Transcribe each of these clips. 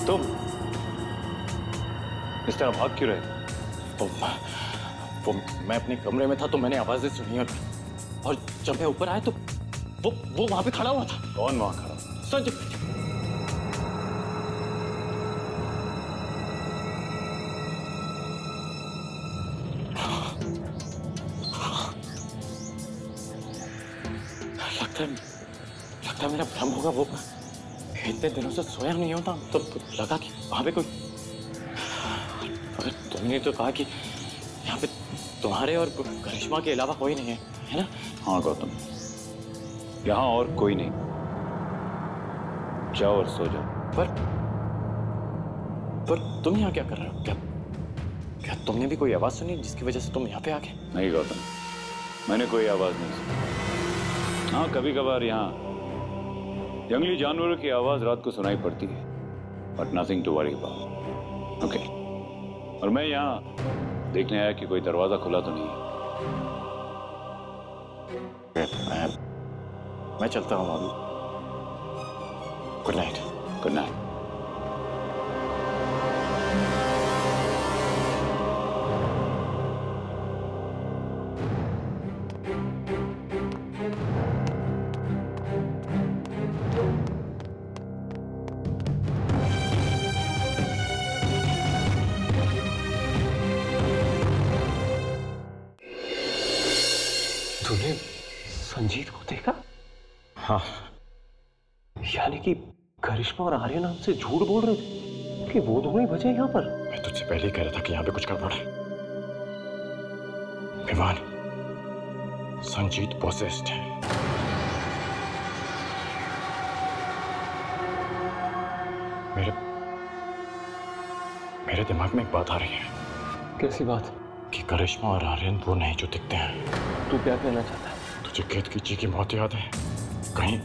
तुम इस तरह भाग क्यों रहे? वो मैं अपने कमरे में था तो मैंने आवाजें सुनी और जब मैं ऊपर आया तो वो वहां पे खड़ा हुआ था। कौन वहां खड़ा? संजय। लगता है मेरा भ्रम होगा। वो इतने दिनों से सोया नहीं होता तो लगा कि वहां पे कोई, तुमने तो कहा कि यहाँ पे तुम्हारे और करिश्मा के अलावा कोई नहीं है ना? हाँ गौतम, यहाँ और कोई नहीं। जाओ और सो जाओ। पर तुम यहाँ क्या कर रहे हो? क्या तुमने भी कोई आवाज सुनी जिसकी वजह से तुम यहाँ पे आ गए? नहीं गौतम, मैंने कोई आवाज नहीं सुनी। हाँ, कभी कभार यहाँ जंगली जानवरों की आवाज रात को सुनाई पड़ती है, but nothing to worry about. Okay, और मैं यहाँ देखने आया कि कोई दरवाजा खुला तो नहीं है। मैं चलता हूँ अभी। Good night. Good night. तूने संजीत को देखा? हाँ। यानी कि करिश्मा और आर्यन हमसे झूठ बोल रहे थे कि वो दोनों ही बचे यहाँ पर। मैं तुझसे पहले ही कह रहा था कि यहाँ पे कुछ गड़बड़ है। विमान, संजीत पोसेस्ड है। मेरे दिमाग में एक बात आ रही है। कैसी बात? कि करिश्मा और आर्यन वो नहीं जो दिखते हैं। तू क्या कहना चाहता है? तुझे केतकी जी की मौत याद है? कहीं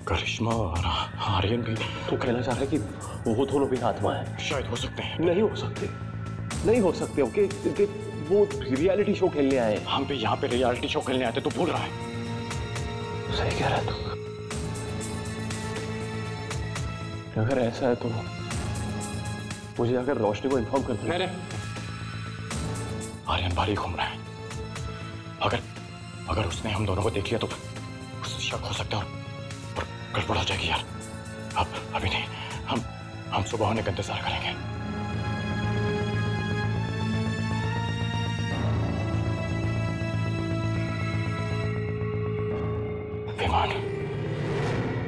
करिश्मा और आर्यन भी? तू कहना चाह रहा है कि वो दोनों भी आत्मा है? शायद हो सकते हैं। नहीं हो सकते, नहीं हो सकते। ओके, वो रियलिटी शो खेलने आए। हम भी यहाँ पे रियलिटी शो खेलने आए थे। तू भूल रहा है? सही कह रहा है तू। अगर ऐसा है तो मुझे अगर रोशनी को इन्फॉर्म कर दे। आर्यन बाहर ही घूम रहा है। अगर उसने हम दोनों को देख लिया तो उसे शक हो सकता है और गड़बड़ हो जाएगी यार। अभी नहीं, हम सुबह होने का इंतजार करेंगे। विमान,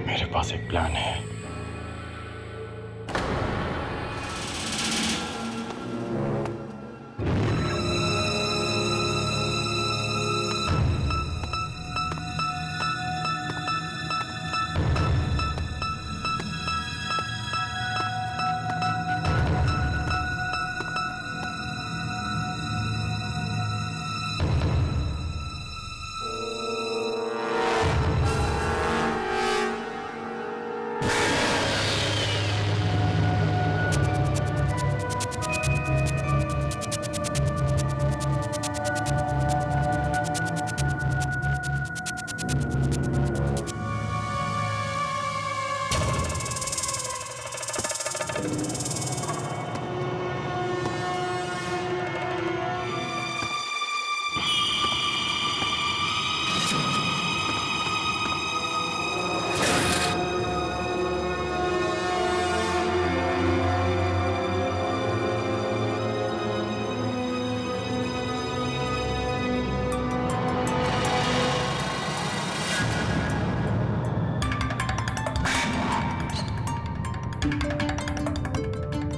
मेरे पास एक प्लान है।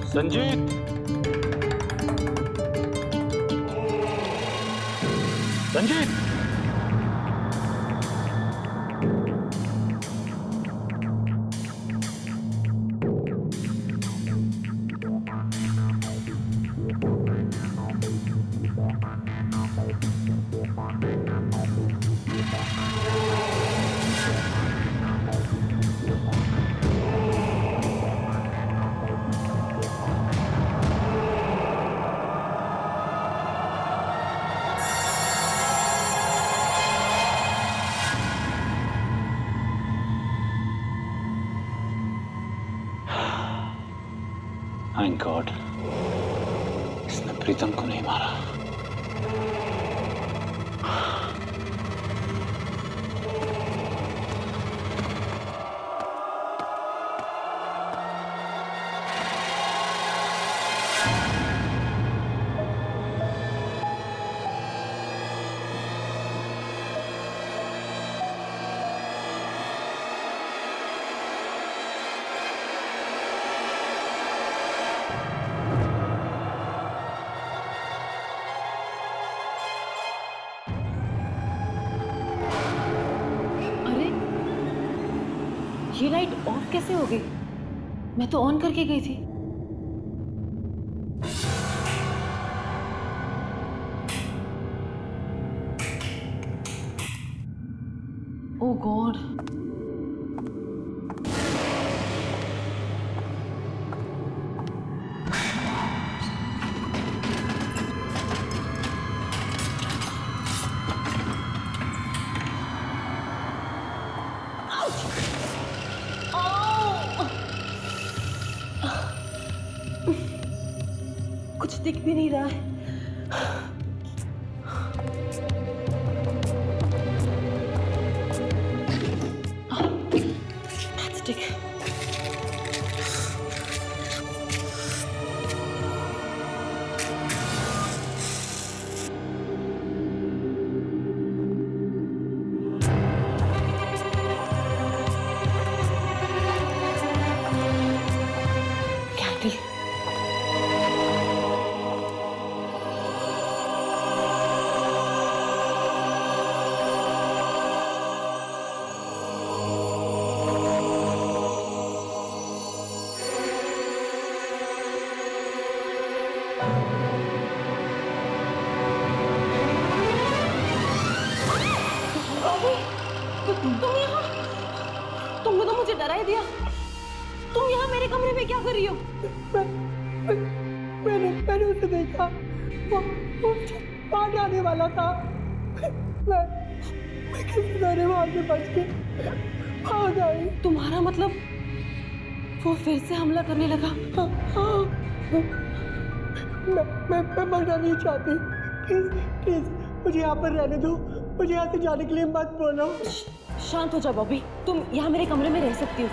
संजीत, संजीत, थैंक गॉड इसने प्रीतम को नहीं मारा। ये लाइट ऑफ कैसे हो गई? मैं तो ऑन करके गई थी। ओह गॉड। कुछ दिख भी नहीं रहा है। Matchstick. Candle. तुम यहाँ? तुमने तो मुझे डरा ही दिया। तुम यहाँ मेरे कमरे में क्या कर रही हो? मैंने उसे देखा, वो मुझे मार आने वाला था। मैं किसी तरह वहां से बच के भाग आई। तुम्हारा मतलब वो फिर से हमला करने लगा? मैं मरना नहीं चाहती। प्लीज मुझे यहाँ पर रहने दो। मुझे यहाँ से जाने के लिए मत बोलो। शांत हो जाओ बॉबी। तुम यहाँ मेरे कमरे में रह सकती हो।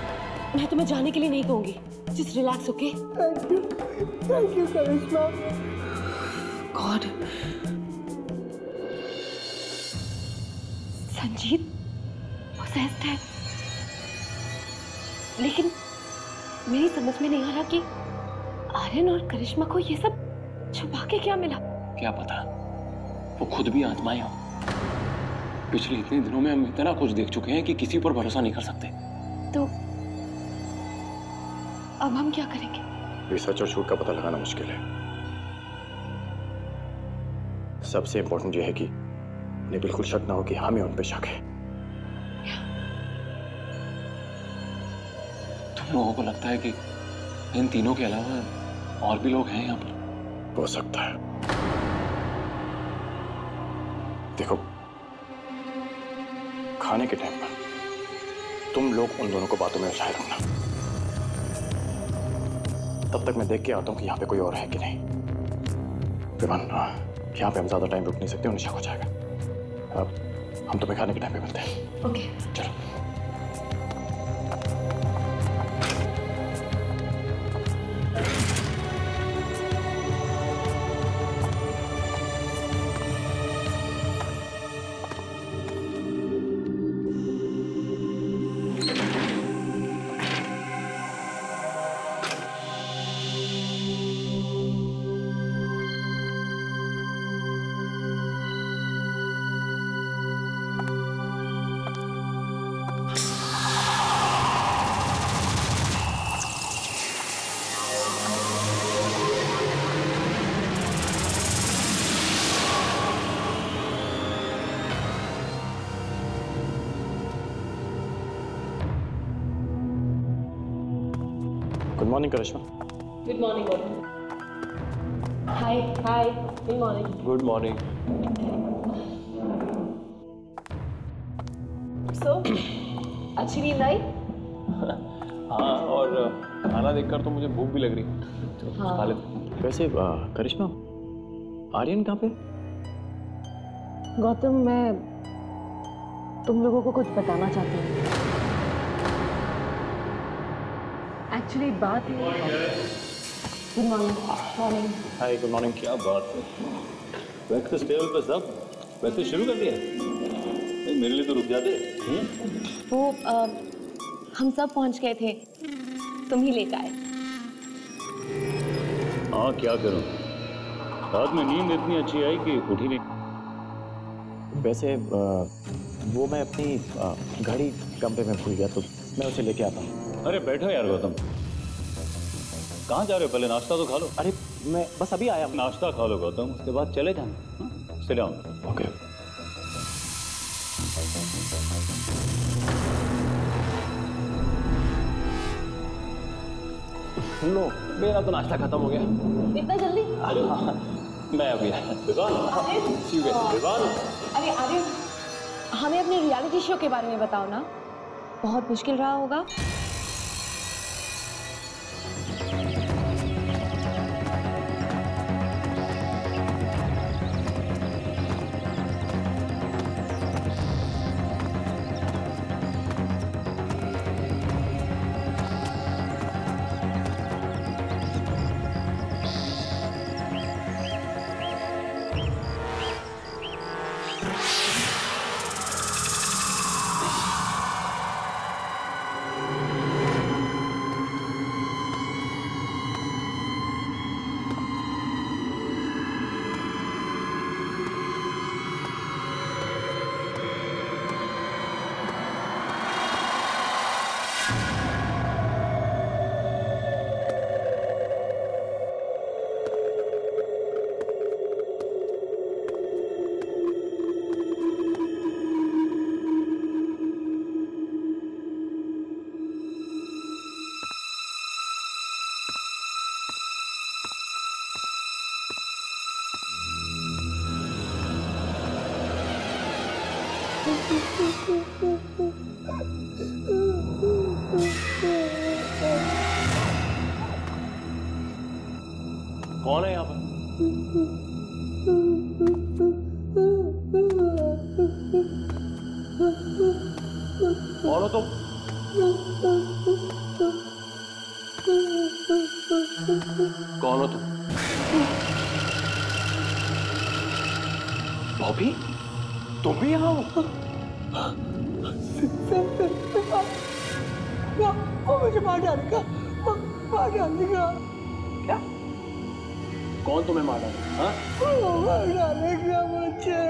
मैं तुम्हें जाने के लिए नहीं कहूंगी। Just relax, okay? Thank you Karishma. God. Sanjeet possessed है, लेकिन मेरी समझ में नहीं आ रहा कि आर्यन और करिश्मा को ये सब छुपा के क्या मिला। क्या पता, वो खुद भी आत्माएं हो। पिछले इतने दिनों में हम इतना कुछ देख चुके हैं कि किसी पर भरोसा नहीं कर सकते। तो अब हम क्या करेंगे? ये सच और झूठ का पता लगाना मुश्किल है। सबसे इंपॉर्टेंट ये है कि उन्हें बिल्कुल शक ना हो कि हमें उन पे शक है। तुम लोगों को लगता है कि इन तीनों के अलावा और भी लोग हैं यहाँ पर? हो सकता है। देखो, खाने के टाइम पर तुम लोग उन दोनों को बातों में उलझाए रखना। तब तक मैं देख के आता हूं कि यहाँ पे कोई और है कि नहीं। विमान, यहाँ पे हम ज्यादा टाइम रुक नहीं सकते, उन्हें शक हो जाएगा। अब हम तुम्हें खाने के टाइम पे मिलते हैं। ओके, चलो। Good morning Karishma. Good morning Gautam. Hi hi, good morning. Good morning. So अच्छी नींद आई? हाँ, और खाना देखकर तो मुझे भूख भी लग रही है। चलो हाँ। खा लेते। वैसे करिश्मा, आर्यन कहाँ पे? गौतम, मैं तुम लोगों को कुछ बताना चाहती हूँ। एक्चुअली बात है। Good morning. मॉर्निंग। हाय, गुड मॉर्निंग। क्या बात है, ब्रेकफास्ट टेबल पर सब वैसे शुरू कर दिया? नहीं, मेरे लिए तो रुक जाते। वो हम सब पहुंच गए थे, तुम ही लेकर आए। हाँ, क्या करूं, रात में नींद इतनी अच्छी आई कि उठी नहीं। वैसे वो मैं अपनी घड़ी कमरे में भूल गया, तो मैं उसे लेके आता हूँ। अरे बैठो यार गौतम, कहाँ जा रहे हो? पहले नाश्ता तो खा लो। अरे मैं बस अभी आया। नाश्ता खा लो गौतम, उसके बाद चले जाना। Sit down. ओके। लो, मेरा तो नाश्ता खत्म हो गया। इतना जल्दी? अरे हाँ, मैं अभी आया। अरे आर्यन, हमें अपने रियलिटी शो के बारे में बताओ ना, बहुत मुश्किल रहा होगा। कौन है यहाँ पर? कौन हो तुम? कौन हो तुम? बॉबी, तुम भी यहाँ हो? वो मुझे मार डालेगा, मार डालेगा। क्या? कौन तुम्हें मार डालेगा? वो मार डालेगा मुझे।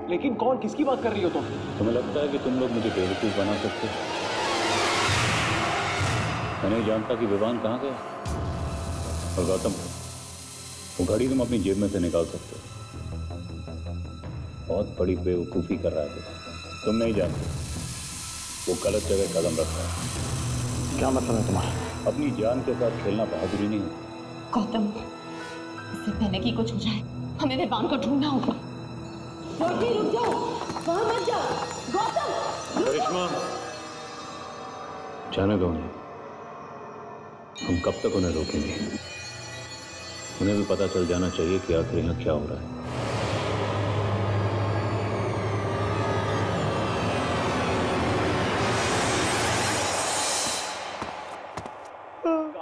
लेकिन कौन? किसकी बात कर रही हो तुम? तुम्हें लगता है कि तुम लोग मुझे बेवकूफ बना सकते हो? मैं नहीं जानता कि विवान कहाँ गया। और गौतम, वो घड़ी तुम अपनी जेब में से निकाल सकते हो। बहुत बड़ी बेवकूफ़ी कर रहा है तुम नहीं जानते, वो गलत जगह कदम रख रहा है। क्या मतलब है तुम्हारा? अपनी जान के साथ खेलना बहादुरी नहीं है। गौतम, इससे पहले कि कुछ हो जाए, हमें विवान को ढूंढना होगा। रुक जाओ, वहां मत जाओ। गौतम, करिश्मा, जाने दो उन्हें। हम कब तक उन्हें रोकेंगे? उन्हें भी पता चल जाना चाहिए कि आखिर यहाँ क्या हो रहा है।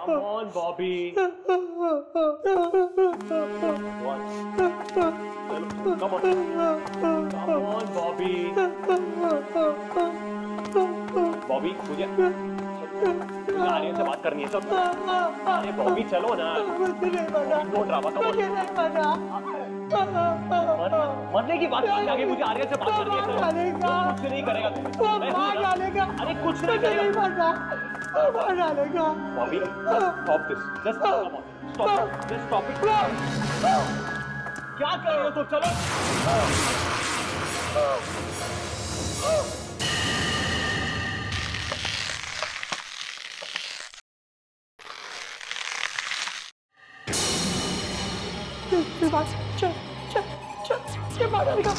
Come on, Bobby. Come on, Bobby. Bobby, मुझे आर्यन से बात करनी है सब। अरे बॉबी, चलो ना। Don't drama, come on. मरने की बात नहीं, आगे मुझे आर्यन से बात करनी है। कुछ नहीं करेगा तुम्हें। अरे कुछ नहीं करेगा। Bobby, stop this. Just come on. Stop it. Just stop it. क्या कर रहे हो तुम? चलो। चल मार डालेगा।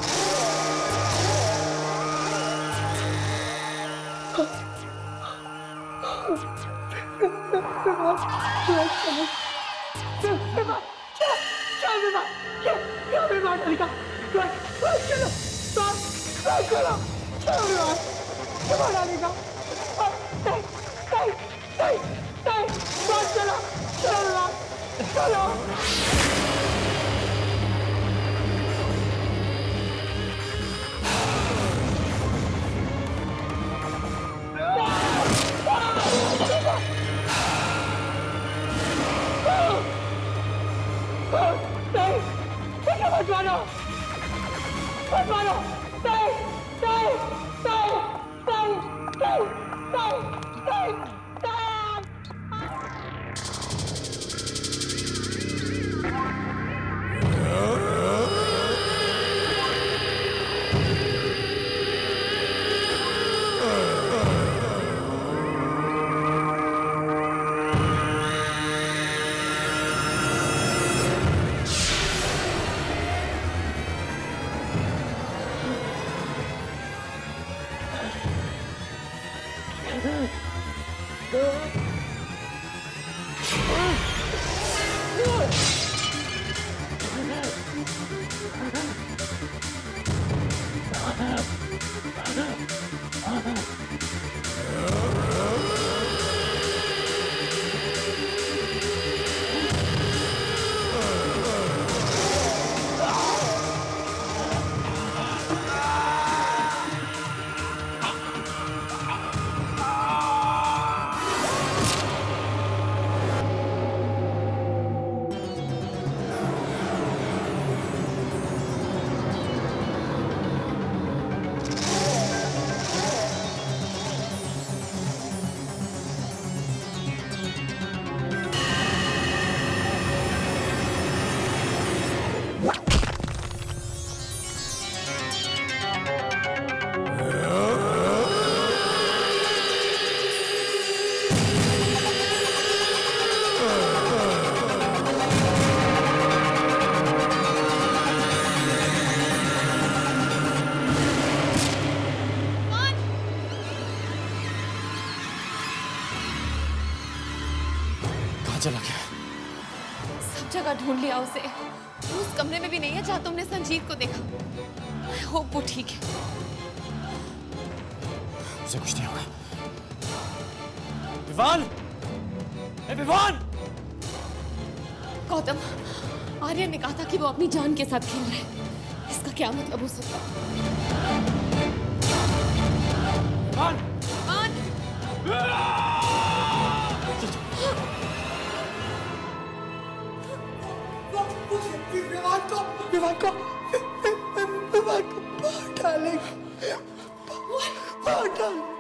चला गया? सब जगह ढूंढ लिया उसे, उस कमरे में भी नहीं है जहां तुमने संजीत को देखा। I hope वो ठीक है। उसे कुछ नहीं होगा। विवान! विवान! गौतम, आर्यन ने कहा था कि वो अपनी जान के साथ खेल रहे हैं। इसका क्या मतलब हो सकता है? विवान! विवान को मार डालेंगे, मार डालेंगे।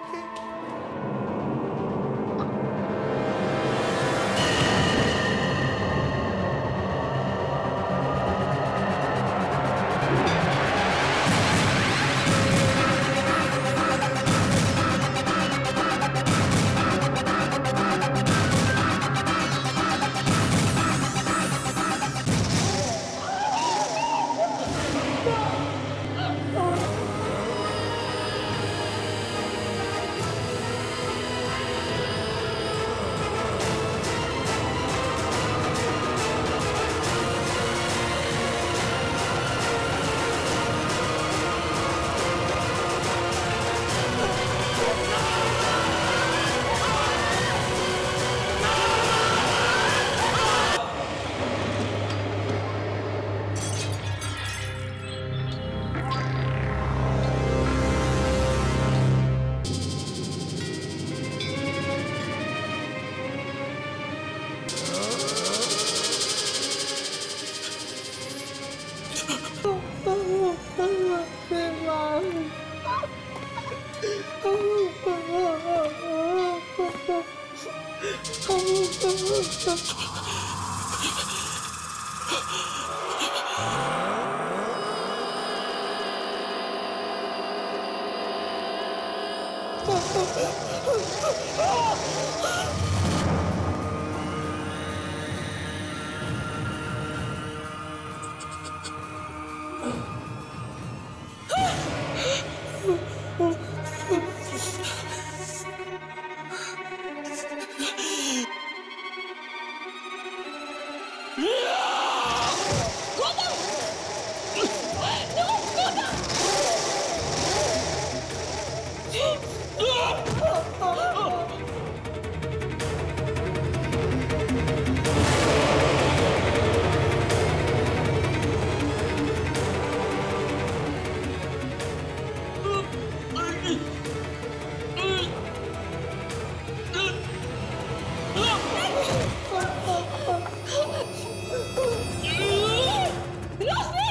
रोशनी!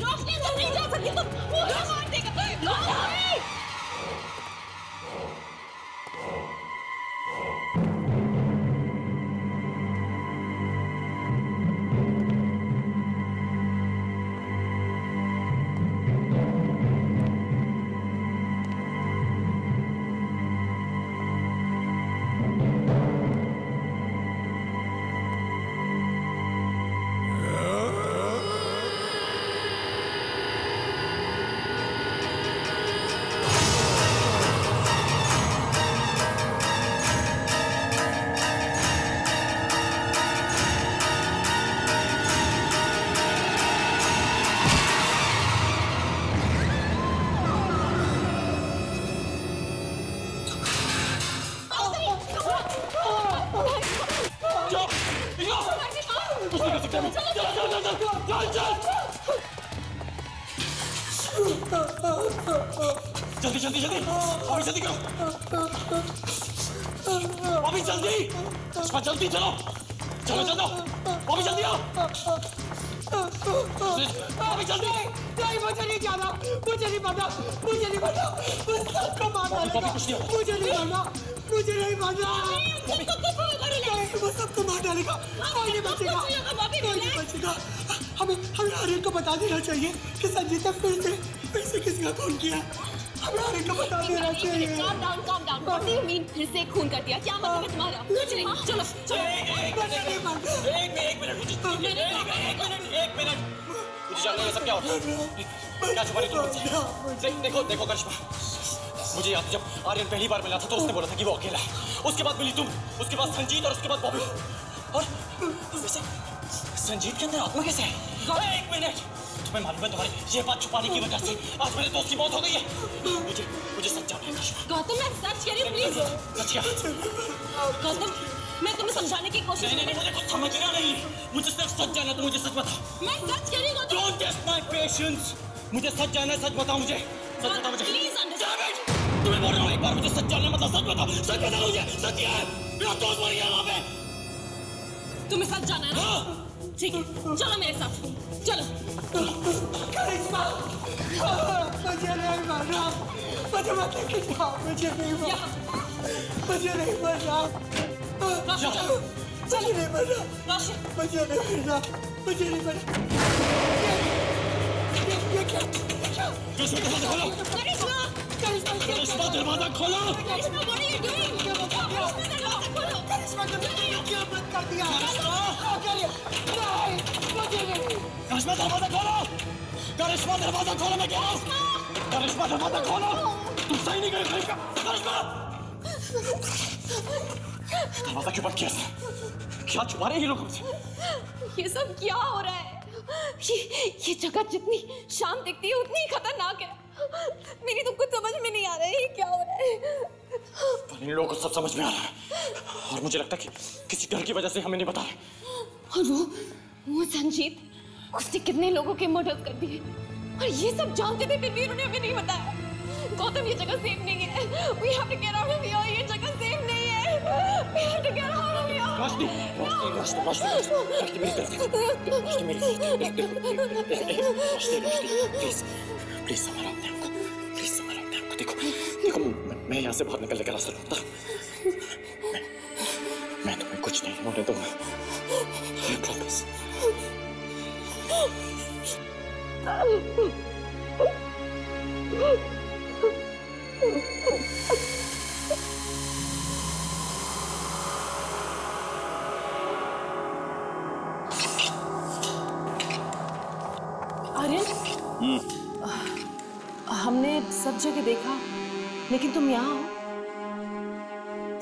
रोशनी तुम नहीं जा सकती, तुम मुझे मार देगा। रोशनी! जल्दी जल्दी जल्दी, अभी जल्दी करो, अभी जल्दी, जल्दी चलो, चलो चलो, अभी जल्दी आओ, अभी जल्दी। नहीं मुझे नहीं जाना, मुझे नहीं मारना, मुझे नहीं मारना, मुझे सबको मार डालेगा, मुझे नहीं मारना, मुझे नहीं मारना, वो सबको मार डालेगा, कोई नहीं बचेगा, कोई नहीं बचेगा। हमें हमें आर्यन को बता देना चाहिए कि संजीत ने फिर से किसी का खून किया। हमें आर्यन को बता देना चाहिए। Calm down. What do you mean फिर से खून कर दिया? क्या मतलब है तुम्हारा? कुछ नहीं, चलो चलो। एक मिनट मुझे जानना है सब क्या होता है, क्या छुपा रही तुम मुझसे? देखो करिश्मा, मुझे याद है जब आर्यन पहली बार मिला था तो उसने बोला था कि वो अकेला है। उसके बाद मिली तुम, उसके बाद संजीत और उसके बाद बॉबी। और वैसे संजीत के अंदर आत्मा कैसे है? एक मिनट, तुम्हें मालूम है तुम्हारी ये बात छुपाने की वजह से आज मेरे दोस्त की मौत हो गई है। मुझे सच जानना है करिश्मा। गौतम मैं सच कह रही हूँ, प्लीज। सच क्या? गौतम मैं तुम्हें समझाने की कोशिश। नहीं मुझे कुछ समझ रहा नहीं, मुझे सिर्फ सच जानना, तो मुझे सच बता। मैं सच कह रही हूँ Gautam. Don't test my patience, मुझे सच जानना है, सच बताओ मुझे, सच बता मुझे। Please understand. तुम्हें बोल रहा हूँ एक बार मुझे सच जानना, मतलब सच बता मुझे, सच क्या है? मेरा दोस्त मर गया वहाँ पे। तुम्हें सच जाना है ना? ठीक है, चलो मेरे साथ, चलो। करिश्मा, मुझे नहीं मारना, मुझे मत खिंचाओ, मुझे नहीं मारना, मुझे नहीं मारना, मुझे नहीं मारना, रोशन मुझे नहीं मारना, मुझे नहीं मारना। ये क्या? करिश्मा दरवाजा खोलो। करिश्मा what are you doing? करिश्मा क्या बंद कर दिया? नहीं, मुझे नहीं। करिश्मा दरवाजा खोलो, करिश्मा दरवाजा खोलो, मैं कह रहा हूँ करिश्मा दरवाजा खोलो। तुम सही नहीं कर करिश्मा, दरवाजा क्यों बंद किया? क्या छुपा रहे हैं ये लोग हमसे? ये सब क्या हो रहा है? ये जगह जितनी शांत दिखती है उतनी ही खतरनाक है। मेरी तो कुछ समझ में नहीं आ रहा है ये क्या हो रहा है। इन लोगों को सब समझ में आ रहा है और मुझे लगता है कि किसी डर की वजह से हमें नहीं बता रहे। और वो संजीत, उसने कितने लोगों के मर्डर कर दिए और ये सब जानते थे फिर भी उन्होंने हमें नहीं बताया। गौतम ये जगह सेफ नहीं है। We have to get out of here. ये जगह सेफ नहीं है। We have to get out of here. रोशनी मेरी तरफ देखो, रोशनी मेरी प्लीज संभालो अपने आप को, प्लीज संभालो अपने आप को। देखो मैं यहाँ से बाहर निकलने का रास्ता ढूंढता हूँ। मैं तुम्हें कुछ नहीं होने दूंगा, I promise। आर्यन, हमने सब जगह देखा लेकिन तुम यहाँ हो।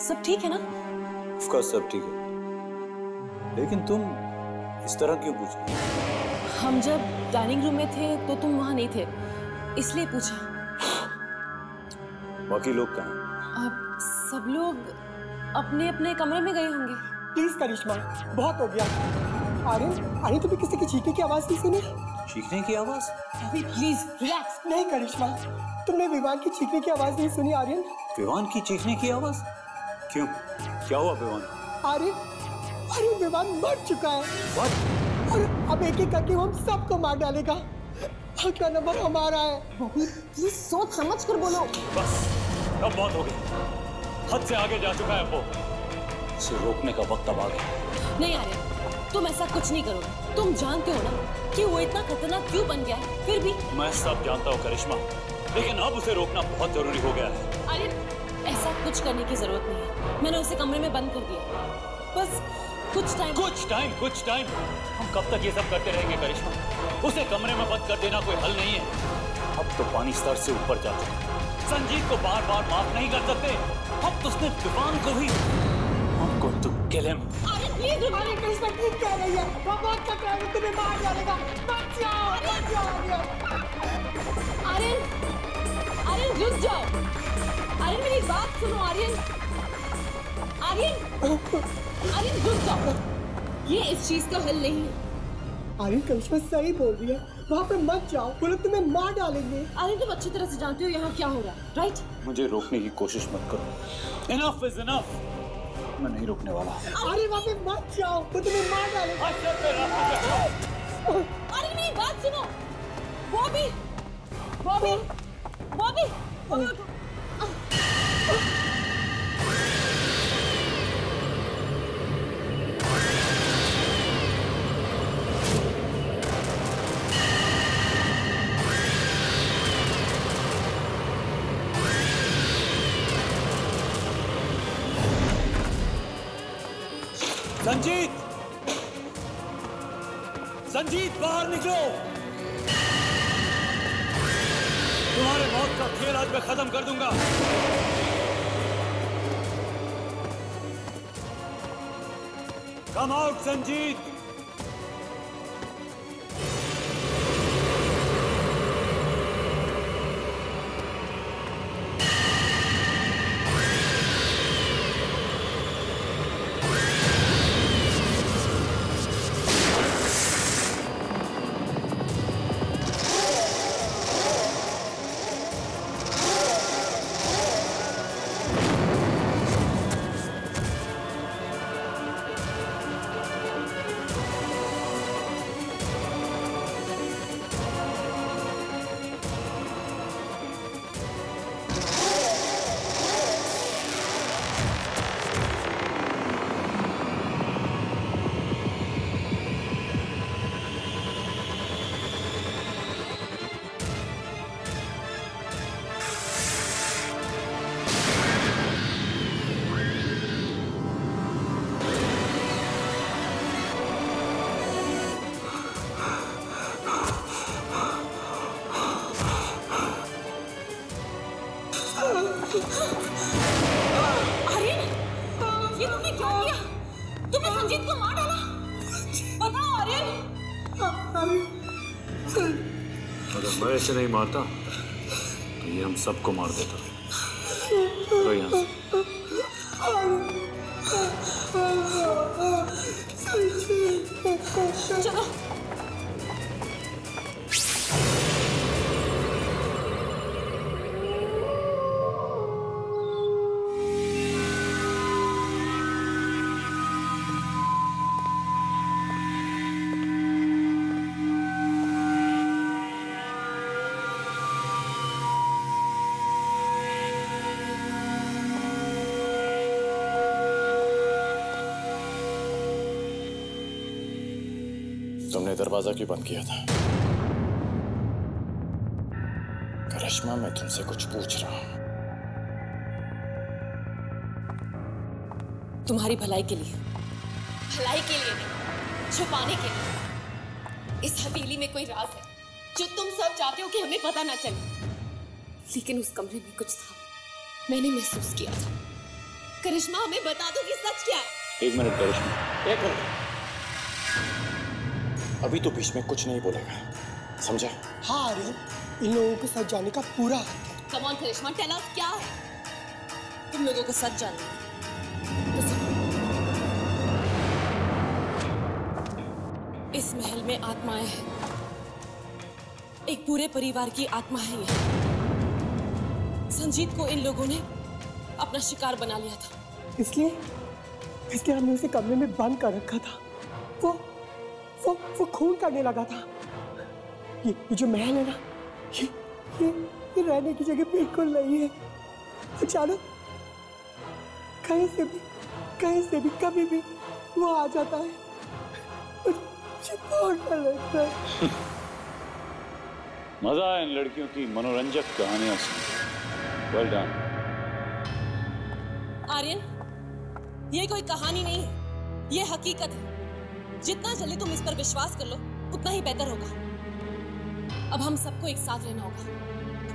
सब ठीक है ना? ऑफ कोर्स सब ठीक है, लेकिन तुम इस तरह क्यों पूछ रही? हम जब डाइनिंग रूम में थे तो तुम वहाँ नहीं थे, इसलिए पूछा। बाकी लोग कहाँ? अब सब लोग अपने अपने कमरे में गए होंगे। प्लीज करिश्मा, बहुत हो गया। आर्यन तुम्हें किसी की चीखने की आवाज नहीं सुनी? चीखने की आवाज? Please relax. नहीं करिश्मा, तुमने विवान की चीखने की आवाज नहीं सुनी? आर्यन विवान की चीखने की आवाज? क्यों, क्या हुआ विवान? अरे विवान मर चुका है। और अब एक एक करके हम सबको मार डालेगा। का नंबर हमारा है। बॉबी प्लीज सोच समझ कर बोलो। बस अब बहुत हो गई, हद से आगे जा चुका है वो। इसे रोकने का वक्त अब आ गया। नहीं आर्यन, तुम ऐसा कुछ नहीं करोगे। तुम जानते हो ना कि वो इतना खतरनाक क्यों बन गया है। फिर भी मैं सब जानता हूँ करिश्मा, लेकिन अब उसे रोकना बहुत जरूरी हो गया है। आर्यन, ऐसा कुछ करने की जरूरत नहीं है। मैंने उसे कमरे में बंद कर दिया। बस कुछ टाइम। हम कब तक ये सब करते रहेंगे करिश्मा? उसे कमरे में बंद कर देना कोई हल नहीं है। अब तो पानी स्तर से ऊपर जा चुका है। संजीत को बार बार माफ नहीं कर सकते। अब तो उसने तूफान को भी। I'm going to kill him. Aryan please रुक। अरे करिश्मा ठीक कह रही है। वो बहुत खतरा है, तुम्हें मार डालेगा। बच जाओ आर्यन रुक जाओ। आर्यन मेरी बात सुनो। आर्यन रुक जाओ। ये इस चीज का हल नहीं है। आर्यन करिश्मा सही बोल रही है, वहाँ पे मत जाओ, वो लोग तुम्हें मार डालेंगे। आर्यन तुम अच्छी तरह से जानते हो यहाँ क्या हो रहा है, राइट? मुझे रोकने की कोशिश मत करो। Enough is enough. मैं नहीं रोकने वाला। अरे वहाँ पे मत जाओ, वो तुम्हें मार डालेगा। आर्यन मेरी बात सुनो। बॉबी उठो। संजीत बाहर निकलो। तुम्हारे मौत का खेल आज मैं खत्म कर दूंगा। Come out Sanjeet. आर्यन, ये तुमने क्या किया? तुमने संजीत को मार डाला? बताओ आर्यन। अगर मैं इसे नहीं मारता तो ये हम सबको मार देता। तो यहाँ से चलो। तुमने दरवाजा क्यों बंद किया था? करिश्मा, मैं तुमसे कुछ पूछ रहा हूं। तुम्हारी भलाई के लिए। भलाई के लिए नहीं, छुपाने के लिए। इस हवेली में कोई राज है जो तुम सब चाहते हो कि हमें पता ना चले। लेकिन उस कमरे में कुछ था, मैंने महसूस किया था। करिश्मा, हमें बता दो कि सच क्या है। एक मिनट करिश्मा, एक मिनट। अभी तो बीच में कुछ नहीं बोलेगा, समझा? हाँ आर्यन, इन लोगों के साथ जाने का पूरा हक है। Come on Karishma, tell us क्या है। तुम लोगों को सच जानना है तो सुनो। इस महल में आत्माएं हैं, एक पूरे परिवार की आत्मा है ये। संजीत को इन लोगों ने अपना शिकार बना लिया था। इसलिए इसलिए हमने उसे कमरे में बंद कर रखा था। वो खून करने लगा था। ये जो महल है ना, ये रहने की जगह बिल्कुल नहीं है। अचानक कहीं से भी कभी भी वो आ जाता है। मुझे बहुत डर लगता है। मजा है इन लड़कियों की मनोरंजक कहानियां सुन। Well done. आर्यन, ये कोई कहानी नहीं है, ये हकीकत है। जितना जल्दी तुम इस पर विश्वास कर लो उतना ही बेहतर होगा। अब हम सबको एक साथ रहना होगा,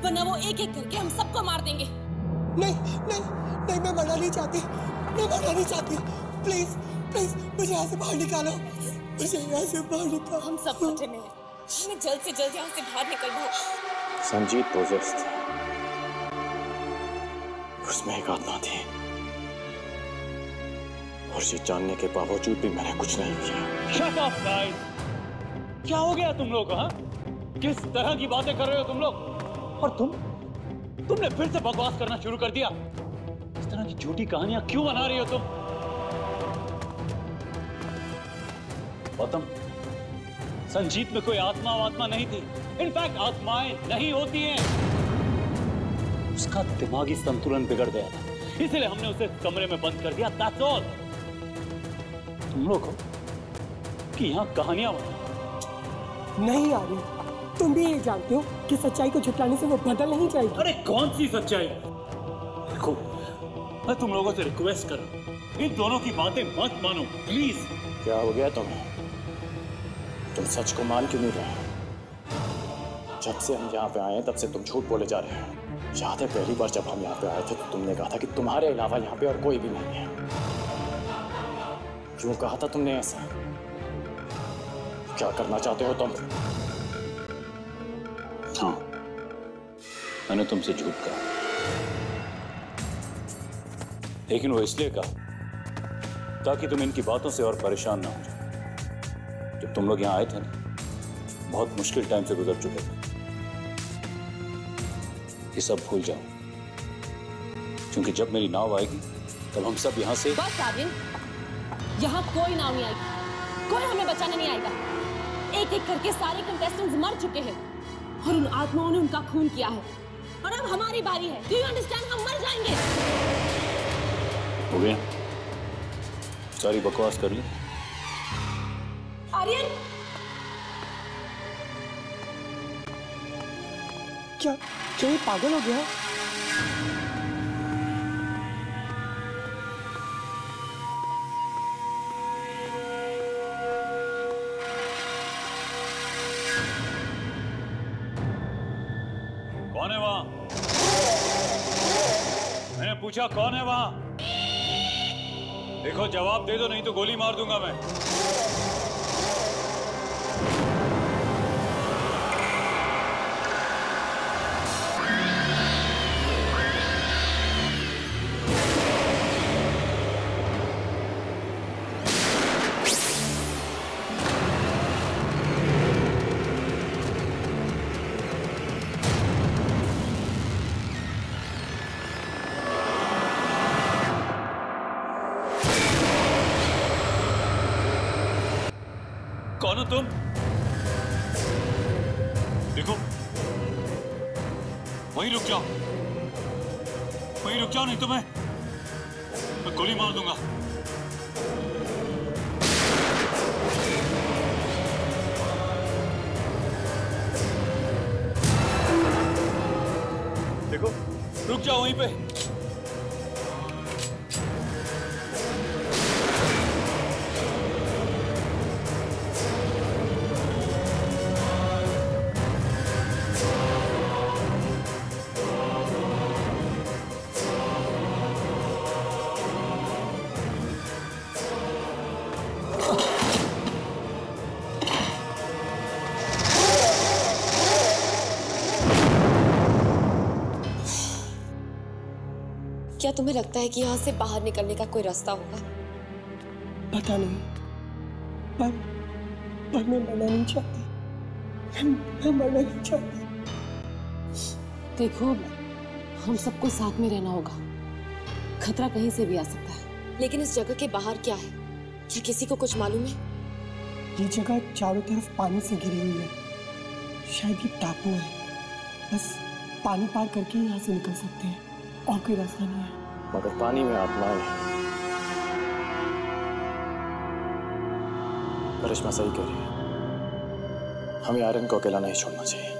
वरना वो एक एक करके हम सबको मार देंगे। नहीं, मैं मरना नहीं चाहती। प्लीज मुझे यहाँ से बाहर निकालो। हम सब खतरे में हैं। हमें जल्द से जल्द यहाँ से बाहर निकलना होगा। संजीत पोजेस्ड था, उसमें एक आत्मा थी, और ये जानने के बावजूद भी मैंने कुछ नहीं किया। Shut up guys! क्या हो गया तुम लोग? हाँ, किस तरह की बातें कर रहे हो तुम लोग? और तुमने फिर से बकवास करना शुरू कर दिया। इस तरह की झूठी कहानियां क्यों बना रही हो तुम? गौतम, संजीत में कोई आत्मा नहीं थी। इनफैक्ट आत्माएं नहीं होती हैं। उसका दिमागी संतुलन बिगड़ गया था, इसलिए हमने उसे कमरे में बंद कर दिया। That's all। तुम लोग हो कि यहाँ कहानियां नहीं आ रही। तुम भी ये जानते हो कि सच्चाई को झुटलाने से वो बदल नहीं जाएगी। अरे कौन सी सच्चाई? देखो, मैं तुम लोगों से रिक्वेस्ट कर रहा हूँ, इन दोनों की बातें मत मानो प्लीज। क्या हो गया तुम्हें? तुम सच को मान क्यों नहीं रहे? जब से हम यहाँ पे आए हैं तब से तुम झूठ बोले जा रहे हो। याद है पहली बार जब हम यहाँ पे आए थे तो तुमने कहा था कि तुम्हारे अलावा यहाँ पे और कोई भी नहीं है। क्यों कहा था तुमने ऐसा? क्या करना चाहते हो तुम? हाँ, मैंने तुमसे झूठ कहा, लेकिन वो इसलिए कहा ताकि तुम इनकी बातों से और परेशान ना हो जाओ। जब तुम लोग यहाँ आए थे ना, बहुत मुश्किल टाइम से गुजर चुके थे। ये सब भूल जाओ, क्योंकि जब मेरी नाव आएगी तब हम सब यहाँ से। बस आर्यन, यहाँ कोई नाव नहीं आएगी, कोई हमें बचाने नहीं आएगा। एक एक करके सारे कंटेस्टेंट्स मर चुके हैं और उन आत्माओं ने उनका खून किया है, और अब हमारी बारी है। Do you understand? हम मर जाएंगे। हो गया, सारी बकवास कर ली। आर्यन, क्या ये पागल हो गया? कौन है वहां? मैंने पूछा कौन है वहां? देखो, जवाब दे दो, नहीं तो गोली मार दूंगा मैं। कौन हो तुम? देखो, वहीं रुक जाओ, नहीं तो मैं गोली मार दूंगा। देखो, रुक जाओ वहीं पे। क्या तुम्हें लगता है कि यहाँ से बाहर निकलने का कोई रास्ता होगा? पता नहीं, पर मैं मरना नहीं चाहती। मैं मरना नहीं चाहती। देखो, हम सबको साथ में रहना होगा। खतरा कहीं से भी आ सकता है। लेकिन इस जगह के बाहर क्या है? क्या किसी को कुछ मालूम है? ये जगह चारों तरफ पानी से घिरी हुई है। शायद ये टापू है। बस पानी पार करके यहाँ से निकल सकते हैं, और कोई रास्ता नहीं है। मगर पानी में आत्माएं हैं। करिश्मा सही कह रही है, हमें आर्यन को अकेला नहीं छोड़ना चाहिए।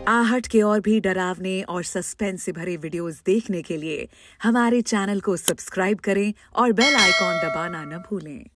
आहट के और भी डरावने और सस्पेंस से भरे वीडियोस देखने के लिए हमारे चैनल को सब्सक्राइब करें और बेल आइकॉन दबाना न भूलें।